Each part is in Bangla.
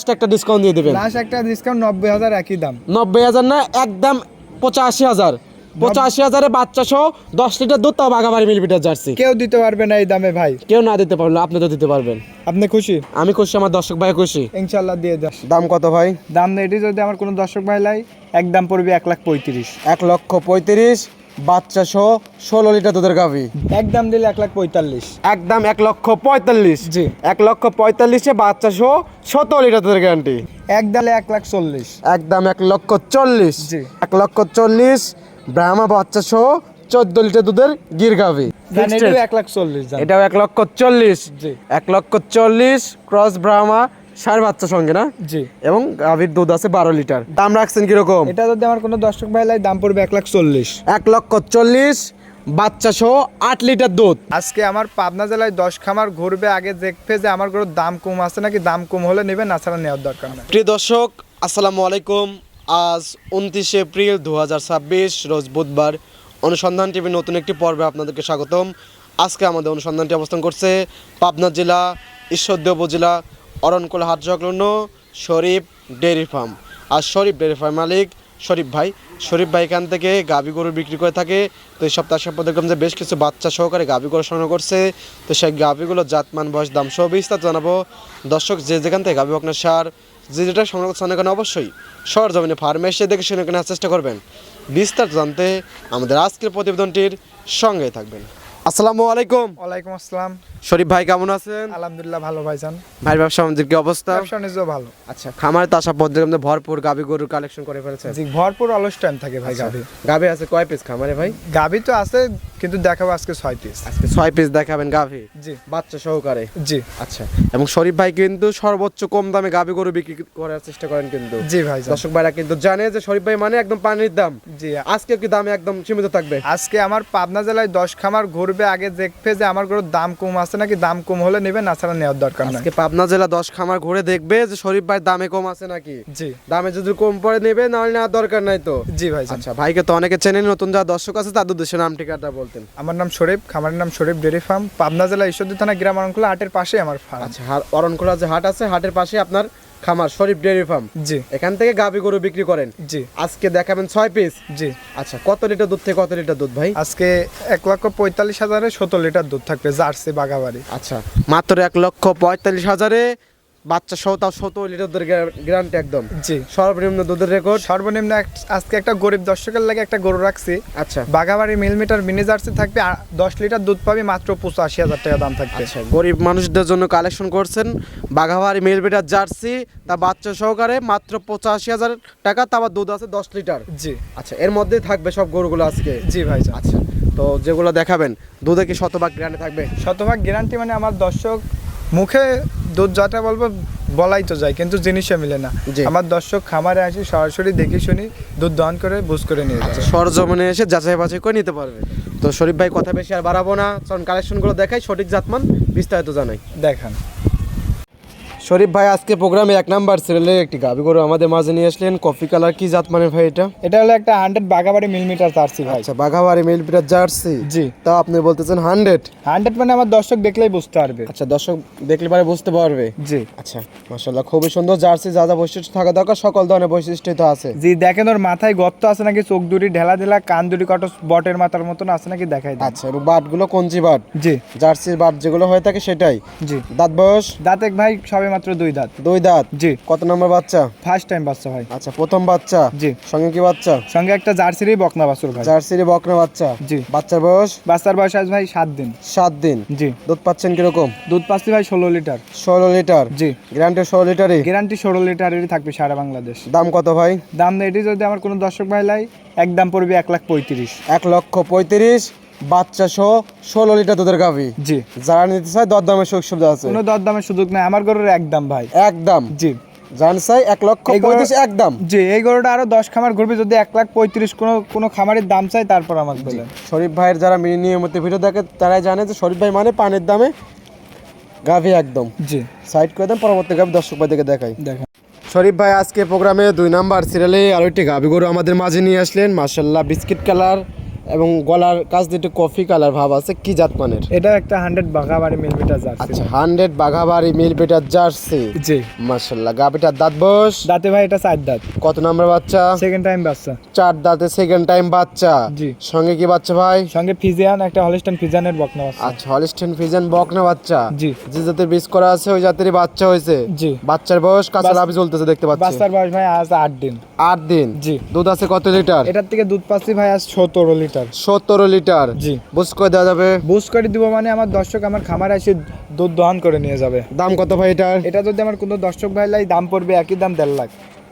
লাস্ট একটা ডিসকাউন্ট দিয়ে দিবেন। লাস্ট একটা ডিসকাউন্ট 90,000 একই দাম। 90,000 না, একদম 85,000। 85,000-এ বাচ্চা সহ 10 লিটার দুধ, তাও বাঘাবাড়ি মিলবিটার জার্সি। কেউ দিতে পারবে না এই দামে ভাই। কেউ না দিতে পারলো, আপনি তো দিতে পারবেন। আপনি খুশি? আমি খুশি, আমার দর্শক ভাই খুশি। ইনশাআল্লাহ দিয়ে দাও। দাম কত ভাই? দাম এটি যদি আমার কোনো দর্শক ভাই লাই, একদম পড়বে 1,35,000। 1,35,000 বাচ্চা সহ 16 লিটার দুধের গাভী। একদম দিলে 1,45,000। একদম 1,45,000। জি। 1,45,000-এ বাচ্চা সহ 17 লিটার দুধের গ্যারান্টি। একদম 1,40,000। একদম 1,40,000। জি। 1,40,000 ব্রাহ্মা বাচ্চা সহ 14 লিটার দুধের গির গাভী। এটাও 1,40,000। এটাও 1,40,000। জি। 1,40,000 ক্রস ব্রাহ্মা সার বাচ্চা সঙ্গে না? জি। এবং গাভীর দুধ আছে 12 লিটার। দাম রাখছেন কিরকম? এটা যদি আমার কোনো দর্শক ভাই লাই, দাম পড়বে 1,40,000। 1,40,000 বাচ্চা সহ 8 লিটার দুধ। আজকে আমার পাবনা জেলায় 10 খামার ঘুরবে, আগে দেখবে যে আমার গরুর দাম কম আছে নাকি, দাম কম হলে নেবেন, তাছাড়া নেওয়ার দরকার নেই। প্রিয় দর্শক, আসসালামু আলাইকুম। আজ 29 এপ্রিল 2026 রোজ বুধবার। অনুসন্ধান টিভির নতুন একটি পর্বে আপনাদেরকে স্বাগতম। আজকে আমাদের অনুসন্ধানটি অবস্থান করছে পাবনা জেলা ঈশ্বরদী উপজেলা অরণকুলা হাট সংলগ্ন শরীফ ডেয়ারি ফার্ম। আর শরীফ ডেয়ারি ফার্ম মালিক শরীফ ভাই এখান থেকে গাভী গরু বিক্রি করে থাকে। তো এই সপ্তাহ দেখলাম যে বেশ কিছু বাচ্চা সহকারে গাভী গরু সংগ্রহ করছে। তো সেই গাভীগুলো জাতমান, বয়স, দাম সব বিস্তারিত জানাবো। দর্শক যে যেখান থেকে গাভী বকনা সার যেটা সংগ্রহ করছে অনেক অবশ্যই সরজমিনে ফার্মে এসে দেখে শুনে কেনার চেষ্টা করবেন। বিস্তারিত জানতে আমাদের আজকের প্রতিবেদনটির সঙ্গেই থাকবেন। আসসালামু আলাইকুম। ওয়ালাইকুম আসসালাম। শরীফ ভাই কেমন আছেন? আলহামদুলিল্লাহ ভালো ভাইজান। ভাই ব্যবসা আমাদের কি অবস্থা? ব্যবসা নিজেও ভালো। আচ্ছা, খামারে তো আসা পর দেখলাম যে ভরপুর গাভী গরুর কালেকশন করে ফেলেছেন। জি, ভরপুর অলস টাইম থাকে ভাই গাভী। গাভী আছে কয় পিস খামারে ভাই? গাভী তো আছে, কিন্তু দেখাবো আজকে 6 পিস। আজকে 6 পিস দেখাবেন গাভী? জি। বাচ্চা সহকারে? জি। আচ্ছা, এবং শরীফ ভাই কিন্তু সর্বোচ্চ কম দামে গাভী গরু বিক্রি করার চেষ্টা করেন কিন্তু। জি ভাই। দর্শক ভাইরা কিন্তু জানে যে শরীফ ভাই মানে একদম পানির দাম। জি। আজকে কি দামে একদম সীমিত থাকবে? আজকে আমার পাবনা জেলায় 10 খামার ঘুরবে, আগে দেখবে যে আমার গরুর দাম কম আছে নাকি, দাম কম হলে নেবেন, তাছাড়া নেওয়ার দরকার নেই। আজকে পাবনা জেলা 10 খামার ঘুরে দেখবে যে শরীফ ভাই দামে কম আছে নাকি। জি। দামে যদি কম পড়ে নেবে, নাহলে নেওয়ার দরকার নাই তো। জি ভাই। আচ্ছা, ভাইকে তো অনেকে চেনেন, নতুন যারা দর্শক আছে তাদের উদ্দেশ্যে নাম ঠিকানাটা বলতেন। আমার নাম শরীফ, খামারের নাম শরীফ ডেয়ারি ফার্ম, পাবনা জেলা ঈশ্বরদী থানা গ্রাম অরণকুলা হাটের পাশে আমার ফার্ম। আচ্ছা, অরণকুলা যে হাট আছে, হাটের পাশে আপনার খামার শরীফ ডেয়ারি ফার্ম। জি। এখান থেকে গাভী গরু বিক্রি করেন? জি। আজকে দেখাবেন 6 পিস? জি। আচ্ছা, কত লিটার দুধ থেকে কত লিটার দুধ ভাই? আজকে 1,45,000-এ 17 লিটার দুধ থাকবে, জার্সি বাঘাবাড়ি। আচ্ছা, মাত্র 1,45,000-এ বাচ্চা সহ, তাও 17 লিটার দুধের গ্যারান্টি একদম। জি। সর্বনিম্ন দুধের রেকর্ড। সর্বনিম্ন আজকে একটা গরিব দর্শকের লাগে একটা গরু রাখছি। আচ্ছা, বাঘাবাড়ি মিলিমিটার মিনি জার্সি থাকবে, 10 লিটার দুধ পাবে, মাত্র 85,000 টাকা দাম থাকবে। আচ্ছা, গরিব মানুষদের জন্য কালেকশন করছেন বাঘাবাড়ি মিলবিটার জার্সি, তা বাচ্চা সহকারে মাত্র 85,000 টাকা, তা আবার দুধ আছে 10 লিটার। জি। আচ্ছা, এর মধ্যেই থাকবে সব গরুগুলো আজকে? জি ভাই। আচ্ছা, তো যেগুলো দেখাবেন দুধে কি শতভাগ গ্যারান্টি থাকবে? শতভাগ গ্যারান্টি মানে আমার দর্শক মুখে দুধ যা বলবো বলাই তো যায়, কিন্তু জিনিসে মিলে না। আমার দর্শক খামারে আসি, সরাসরি দেখে শুনি দুধ দহন করে বুঝ করে নিয়ে যায়। সরজমিনে এসে যাচাই বাছাই করে নিতে পারবে। তো শরীফ ভাই কথা বেশি আর বাড়াবো না, কারণ কালেকশনগুলো দেখাই, সঠিক জাতমান বিস্তারিত জানাই। দেখান। শরীফ ভাই আজকে প্রোগ্রামে 1 নাম্বার সিরিয়ালের একটি গাভী গরু আমাদের মাঝে নিয়ে আসলেন। কফি কালার, কি জাত মানে ভাই এটা? এটা হলো একটা 100 বাঘাবাড়ি মিলিমিটার জার্সি ভাই। আচ্ছা, বাঘাবাড়ি মিলবিটার জার্সি। জি। তা আপনি বলতেছেন 100 মানে আমার দর্শক দেখলেই বুঝতে পারবে। আচ্ছা, দর্শক দেখলে পারে বুঝতে পারবে। জি। আচ্ছা, মাশাআল্লাহ, খুবই সুন্দর জার্সি। যা যা বৈশিষ্ট্য থাকা দরকার সকল ধরনের বৈশিষ্ট্য তো আছে। জি, দেখেন ওর মাথায় গর্ত আছে নাকি, চোখ দুটি ঢেলা ঢেলা, কান দুটি কত বটের মাথার মতন আছে নাকি দেখাই দেন। আচ্ছা, এবং বাটগুলো কঞ্চি বাট? জি। জার্সির বাট যেগুলো হয়ে থাকে সেটাই? জি। দাঁত বয়স? দাঁতে ভাই সবে মাত্র 2 দাঁত। 2 দাঁত? জি। কত নম্বর বাচ্চা? ফার্স্ট টাইম বাচ্চা ভাই। আচ্ছা, প্রথম বাচ্চা? জি। সঙ্গে কি বাচ্চা? সঙ্গে একটা জার্সিরই বকনা বাছুর ভাই। জার্সির বকনা বাচ্চা? জি। বাচ্চার বয়স? বাচ্চার বয়স আজ ভাই 7 দিন। 7 দিন? জি। দুধ পাচ্ছেন কিরকম? দুধ পাচ্ছি ভাই 16 লিটার। 16 লিটার? জি। গ্যারান্টি 16 লিটারই? গ্যারান্টি 16 লিটারেরই থাকবে সারা বাংলাদেশ। দাম কত ভাই? দাম এটি যদি আমার কোনো দর্শক ভাই লাই, একদম পড়বে 1,35,000। 1,35,000 বাচ্চা সহ 16 লিটার দুধের গাভী। জি। যারা নিতে চায় দরদামের সুযোগ সুবিধা আছে? কোনো দরদামের সুযোগ নাই, আমার গরুর একদম ভাই। একদম? জি। জান চাই 1,35,000 একদম? জি, এই গরুটা আরো 10 খামার ঘুরবে, যদি 1,35,000 কোনো খামারের দাম চাই তারপর আমাকে বলেন। শরীফ ভাইয়ের যারা নিয়মিত ভিডিও দেখে তারাই জানে যে শরীফ ভাই মানে পানির দামে গাভী একদম। জি। সাইড করে দেন, পরবর্তী গাভী দর্শক ভাই দেখে দেখাই। দেখেন শরীফ ভাই আজকে প্রোগ্রামে 2 নাম্বার সিরিয়ালে আরো একটি গাভী গরু আমাদের মাঝে নিয়ে আসলেন। মাশাআল্লাহ, বিস্কিট কালার এবং গলার কাছ দিয়ে একটু কফি কালার ভাব আছে, কি জাত মানের? এটা একটা 100 বাঘাবাড়ি মিলিমিটার জার্সি। আচ্ছা 100 বাঘাবাড়ি মিলপিটার জার্সি। জি মাশাআল্লাহ। গাবিটার দাঁত বয়স? দাঁতে ভাই এটা 4 দাঁত, কত নাম্বার বাচ্চা? সেকেন্ড টাইম বাচ্চা। 4 দাঁতে সেকেন্ড টাইম বাচ্চা। জি। সঙ্গে কি বাচ্চা ভাই? সঙ্গে ফিজিয়ান একটা হলস্টাইন ফিজিয়ানের বকনা বাচ্চা। আচ্ছা হলিস্টিয়ান ফ্রিজিয়ান বকনা বাচ্চা। জি। যে জাতের বীজ করা আছে ওই জাতেরই বাচ্চা হয়েছে। জি। বাচ্চার বয়স কাঁচা লাভি চলতেছে দেখতে পাচ্ছি। বাচ্চার বয়স ভাই আজ 8 দিন। 8 দিন। জি। দুধ আছে কত লিটার? এটার থেকে দুধ পাচ্ছি ভাই আজ 17 লিটার। 17 লিটার। জি। বুঝ করে দেওয়া যাবে? বুঝ করে দিব মানে আমার দর্শক আমার খামারে এসে দুধ দহন করে নিয়ে যাবে। দাম কত ভাই এটার? এটা যদি আমার কোনো দর্শক ভাই লাই দাম পড়বে একই দাম 1.5 লাখ।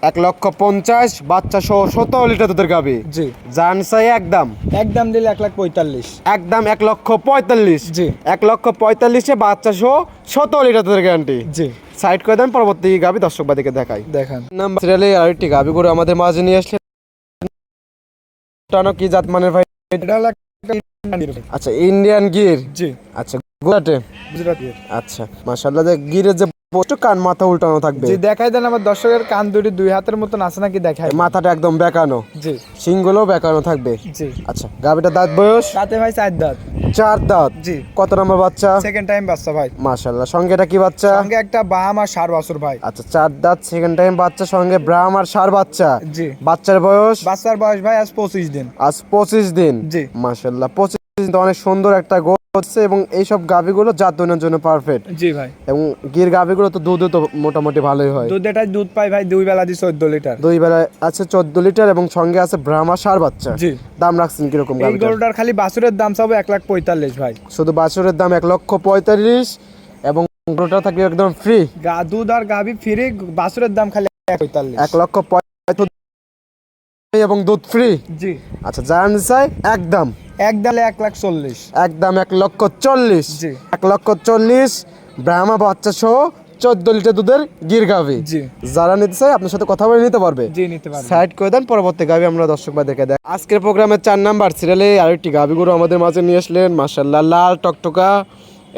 1,50,000 বাচ্চা সহ 17 লিটার দুধের গাবি। জি। জান চাই একদম একদম দিলে 1,45,000। একদম 1,45,000। জি। 1,45,000 এ বাচ্চা সহ 17 লিটার দুধের গ্যারান্টি। জি। সাইড করে দেন, পরবর্তী গাবি দর্শক বাদিকে দেখাই। দেখেন নাম্বার সিরিয়ালে আরেকটি গাবি করে আমাদের মাঝে নিয়ে আসলে টানো কি জাত মানের ভাই? এটা হলো একটা আচ্ছা ইন্ডিয়ান গির। জি আচ্ছা গুজরাটে। গুজরাটি। আচ্ছা মাশাআল্লাহ, যে গিরের যে পোস্ট কান মাথা উল্টানো থাকবে। জি দেখাই দেন আমার দর্শকের কান দুটি 2 হাতের মতন আছে নাকি দেখাই। মাথাটা একদম বেঁকানো, জি। শিংগুলো বেঁকানো থাকবে। জি। আচ্ছা গাবিটা দাঁত বয়স? দাঁতে ভাই 4 দাঁত। 4 দাঁত। জি। কত নম্বর বাচ্চা? সেকেন্ড টাইম বাচ্চা ভাই। মাশাআল্লাহ। সঙ্গে এটা কি বাচ্চা? সঙ্গে একটা বাহামা 4 বছর ভাই। আচ্ছা 4 দাঁত সেকেন্ড টাইম বাচ্চা, সঙ্গে ব্রাহ্মার সার বাচ্চা। জি। বাচ্চার বয়স? বাচ্চার বয়স ভাই আজ 25 দিন। আজ 25 দিন। জি। মাশাআল্লাহ 25 দিন তো অনেক সুন্দর একটা গোছ হচ্ছে, এবং এইসব গাভিগুলো জাত দৈনের জন্য পারফেক্ট। জি ভাই। এবং গির গাভিগুলো তো দুধও তো মোটামুটি ভালোই হয়। দুধ পাই ভাই 2 বেলা দি 14 লিটার। 2 বেলায় আছে 14 লিটার, এবং সঙ্গে আছে ব্রাহ্মা সার বাচ্চা। জি। দাম রাখছেন কিরকম এই গাভিটার? গরুটার খালি বাছুরের দাম চাবো 1,45,000 ভাই। শুধু বাছুরের দাম 1,45,000, এবং গরুটা থাকবে একদম ফ্রি। দুধ আর গাভি ফ্রি, বাছুরের দাম খালি 1,45,000। 1,45,000 এবং দুধ ফ্রি। জি। আচ্ছা জানান চাই একদম একদম 1,40,000। একদম 1,40,000। জি। 1,40,000 ব্রাহ্মা বাচ্চা সহ 14 লিটার দুধের গির গাভি। জি। যারা নিতে চাই আপনার সাথে কথা বলে নিতে পারবে। জি নিতে পারবেন। সাইড করে দেন, পরবর্তী গাভি আমরা দর্শক ভাই দেখে দেখ। আজকের প্রোগ্রামের 4 নাম্বার সিরিয়ালে আরেকটি গাভি গরু আমাদের মাঝে নিয়ে আসলেন। মাশাআল্লাহ লাল টকটকা।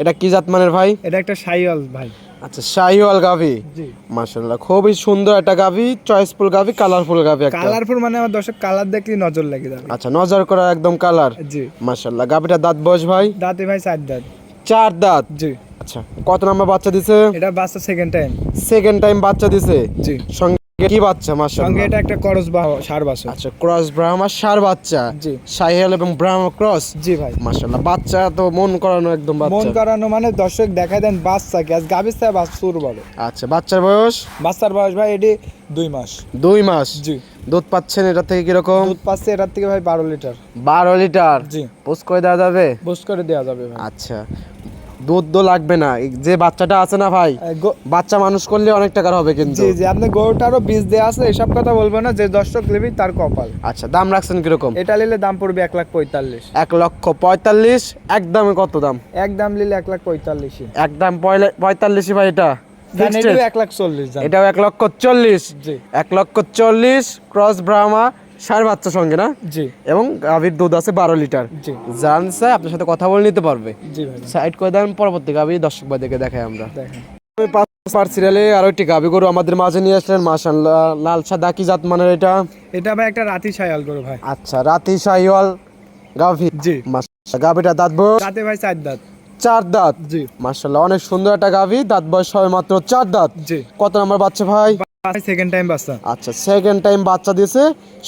এটা কি জাত মানের ভাই? এটা একটা শাইওয়াল ভাই। আচ্ছা শাহিওয়াল গাভি। জি। মাশাআল্লাহ খুবই সুন্দর একটা গাভি, চয়েসফুল গাভি, কালারফুল গাভি একটা। কালারফুল মানে আমার দর্শক কালার দেখলে নজর লেগে যাবে। আচ্ছা নজর করা একদম কালার। জি। মাশাআল্লাহ গাভিটা দাঁত বয়স ভাই? দাঁতে ভাই 4 দাঁত। 4 দাঁত। জি। আচ্ছা কত নাম্বার বাচ্চা দিছে? এটা বাচ্চা সেকেন্ড টাইম। সেকেন্ড টাইম বাচ্চা দিছে। জি। সঙ্গে কি বাচ্চা? সঙ্গে মাশাআল্লাহ। এটা একটা করস বা 4 বছর। আচ্ছা ক্রস ব্রাহ্মা সার বাচ্চা। জি। শাহিওয়াল এবং ব্রাহ্মা ক্রস। জি ভাই। মাশাআল্লাহ বাচ্চা তো মন করানো একদম মন বাচ্চা। করানো মানে দর্শক দেখাই দেন বাচ্চা গ্যাস গাভীর চেয়ে বাছুর বলে। আচ্ছা বাচ্চার বয়স? বাচ্চার বয়স ভাই এটি 2 মাস। 2 মাস। জি। দুধ পাচ্ছেন এটা থেকে কিরকম? দুধ পাচ্ছে এটার থেকে ভাই 12 লিটার। 12 লিটার। জি। পোস্ট করে দেওয়া যাবে? বুঝ করে দেওয়া যাবে ভাই। আচ্ছা দুধ তো লাগবে না, এই যে বাচ্চাটা আছে না ভাই, বাচ্চা মানুষ করলে অনেক টাকার হবে কিন্তু। জি জি আপনি গরুটারও বীজ দেওয়া আছে, এসব কথা বলবো না, যে দর্শক নেবে তার কপাল। আচ্ছা দাম রাখছেন কিরকম? এটা নিলে দাম পড়বে 1,45,000। 1,45,000। একদমে কত দাম? একদম নিলে 1,45,000। একদম 45 ভাই এটা জান fixed এটাও rate? 1,40,000 জান। এটাও 1,40,000। জি। 1,40,000 ক্রস ব্রাহ্মা সার বাচ্চা সঙ্গে না? জি। এবং গাভীর দুধ আছে 12 লিটার। জি। জানছে আপনার সাথে কথা বলে নিতে পারবে। জি ভাই। সাইড করে দেন, পরবর্তী গাভী দর্শক ভাই দেখে দেখাই আমরা। দেখেন পাঁচ সিরিয়ালে আরো একটি গাভী গরু আমাদের মাঝে নিয়ে আসলেন। মাশাআল্লাহ লাল সাদা কি জাত মানের এটা? এটা ভাই একটা রাতি ছায়াল গরু ভাই। আচ্ছা রাতি শাহিওয়াল গাভী। জি। মাশাআল্লাহ গাভীটা দাঁত বয়স? রাতে ভাই 4 দাঁত। 4 দাঁত। জি। মাশাআল্লাহ অনেক সুন্দর একটা গাভী, দাঁত বয়স হয় মাত্র 4 দাঁত। জি। কত নাম্বার বাচ্চা ভাই? সেকেন্ড টাইম বাচ্চা। আচ্ছা সেকেন্ড টাইম বাচ্চা দিয়েছে,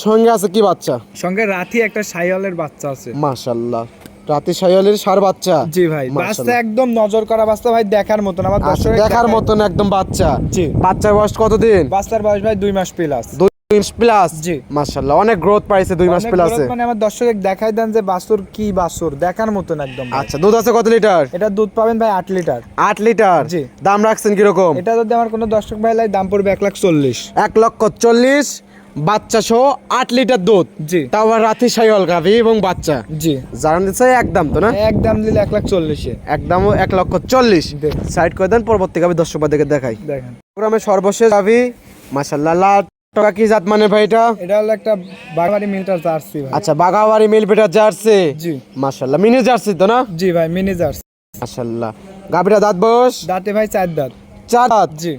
সঙ্গে আছে কি বাচ্চা? সঙ্গে রাতি একটা ছায়ালের বাচ্চা আছে। মাশাআল্লাহ রাতি শাহিওয়ালের সার বাচ্চা। জি ভাই বাচ্চা একদম নজর করা বাচ্চা ভাই, দেখার মতন আমার আচ্ছা, দর্শক দেখার মতন একদম বাচ্চা। জি। বাচ্চার বয়স কতদিন? বাচ্চার বয়স ভাই 2 মাস প্লাস। 2 মাস প্লাস। জি। মাশাআল্লাহ অনেক গ্রোথ পাইছে 2 মাস অনেক প্লাসে। গ্রোথ মানে আমার দর্শক দেখাই দেন যে বাছুর কি বাছুর, দেখার মতন একদম ভাই। আচ্ছা দুধ আছে কত লিটার? এটা দুধ পাবেন ভাই 8 লিটার। 8 লিটার। জি। দাম রাখছেন কিরকম? এটা যদি আমার কোনো দর্শক ভাই লাই দাম পড়বে 1,40,000। 1,40,000 বাচ্চা সহ 8 লিটার দুধ। জি। তাও আবার রাতি শাহিওয়াল গাভী এবং বাচ্চা। জি। জানান দিচ্ছে একদম তো না? একদম দিলে 1,40,000। একদম 1,40,000। দেখ। সাইড করে দেন, পরবর্তী গাভী দর্শক ভাইদেরকে দেখাই। দেখেন প্রোগ্রামের সর্বশেষ গাভী মাশাআল্লাহ লাল টকা কি জাত মানে ভাই এটা? এটা হলো একটা বাগাবাড়ি মিনিটার জার্সি ভাই। আচ্ছা বাগাবাড়ি মিলপিটার জার্সি। জি। মাশাআল্লাহ মিনি জার্সি তো না? জি ভাই মিনি জার্সি। মাশাআল্লাহ গাভীটা দাঁত বয়স? দাঁতে ভাই 4 দাঁত। 4 দাঁত। জি।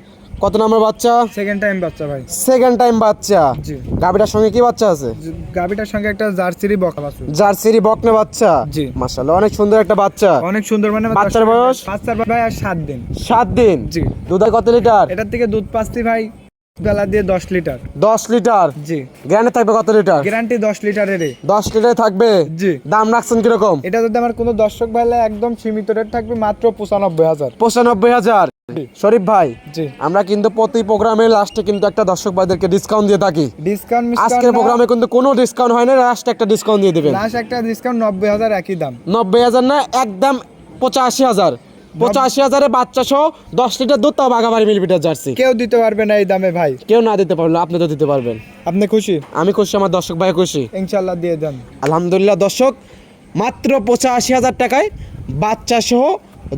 কত নাম্বার বাচ্চা? সেকেন্ড টাইম বাচ্চা ভাই। সেকেন্ড টাইম বাচ্চা। জি। গাবিটার সঙ্গে কি বাচ্চা আছে? গাবিটার সঙ্গে একটা জার্সিরই বকনা বাছুর। জার্সির বকনা বাচ্চা। জি। মাশাআল্লাহ অনেক সুন্দর একটা বাচ্চা। অনেক সুন্দর, মানে বাচ্চার বয়স? বাচ্চার ভাই আর 7 দিন। 7 দিন। জি। দুধ হয় কত লিটার? এটার থেকে দুধ পাচ্ছি ভাই বেলা দিয়ে 10 লিটার। 10 লিটার। জি। গ্যারান্টি থাকবে কত লিটার? গ্যারান্টি 10 লিটারের। 10 লিটার থাকবে। জি। দাম রাখছেন কিরকম? এটা যদি আমার কোনো দর্শক ভাইলে একদম সীমিত রেট থাকবে মাত্র 95,000। 95,000। শরীফ ভাই, জি। আমরা কিন্তু প্রতি প্রোগ্রামের লাস্টে কিন্তু একটা দর্শক ভাইদেরকে ডিসকাউন্ট দিয়ে থাকি। ডিসকাউন্ট আজকের প্রোগ্রামে কিন্তু কোনো ডিসকাউন্ট হয় না, লাস্টে একটা ডিসকাউন্ট দিয়ে দিবেন। লাস্ট একটা ডিসকাউন্ট 90,000 একই দাম। 90,000 না, একদম 85,000। 85,000-এ বাচ্চা সহ 10 লিটার দুধ, তাও বাঘাবাড়ি মিলবিটার জার্সি। কেউ দিতে পারবে না এই দামে ভাই। কেউ না দিতে পারলো, আপনি তো দিতে পারবেন। আপনি খুশি? আমি খুশি, আমার দর্শক ভাই খুশি। ইনশাআল্লাহ দিয়ে দেন। আলহামদুলিল্লাহ দর্শক, মাত্র 85,000 টাকায় বাচ্চা সহ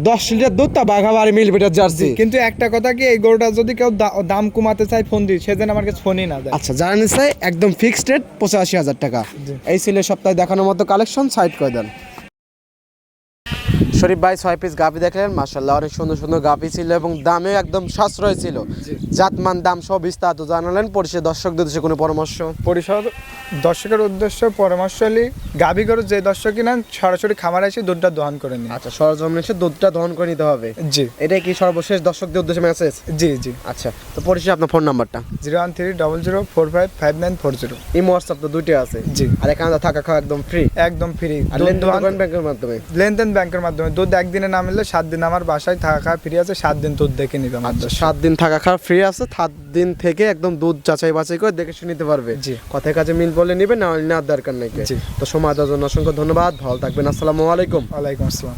10 লিটার দুধ, তা বাঘাবাড়ি মিলবিটার জার্সি। কিন্তু একটা কথা কি, এই গরুটা যদি কেউ দাম কমাতে চায় ফোন দিই, সেদিন আমার কাছে ফোনই না দেয়। আচ্ছা, যারা নিচ্ছে একদম ফিক্সড রেট 85,000 টাকা। জি। এই ছিল সপ্তাহে দেখানোর মতো কালেকশন, সাইড করে দেন। শরীফ ভাই 6 পিস গাভি দেখলেন, মাশাআল্লাহ অনেক সুন্দর সুন্দর গাভি ছিল এবং দামে একদম সাশ্রয় ছিল। জাতমান দাম সব বিস্তারিত জানালেন। পরিশেষে দর্শকদের উদ্দেশ্যে কোনো পরামর্শ? পরিষদ দর্শকের উদ্দেশ্য পরামর্শ হলে গাভি গরু যে দর্শকই নেন সরাসরি খামারে এসে দুধটা দহন করে নিন। আচ্ছা, সরজমিনে এসে দুধটা দহন করে নিতে হবে। জি। এটাই কি সর্বশেষ দর্শকদের উদ্দেশ্যে মেসেজ? জি জি। আচ্ছা, তো পরিশেষে আপনার ফোন নাম্বারটা? 01300455940। ইমো হোয়াটসঅ্যাপ তো দুইটাই আছে। জি। আর এখানে থাকা খাওয়া একদম ফ্রি। একদম ফ্রি। আর লেনদেন করবেন ব্যাংকের মাধ্যমে? লেনদেন ব্যাংকের মাধ্যমে। দুধ একদিনে না মিললে 7 দিন আমার বাসায় থাকা খাওয়া ফ্রি আছে, 7 দিন দুধ দেখে নিবে আমার। আচ্ছা, 7 দিন থাকা খাওয়া ফ্রি আছে, 7 দিন থেকে একদম দুধ যাচাই বাছাই করে দেখে শুনে নিতে পারবে। জি। কথায় কাজে মিল বলে নিবে, না হলে নেওয়ার দরকার নেই। জি। তো সময় দেওয়ার জন্য অসংখ্য ধন্যবাদ, ভালো থাকবেন। আসসালামু আলাইকুম। ওয়ালাইকুম আসসালাম।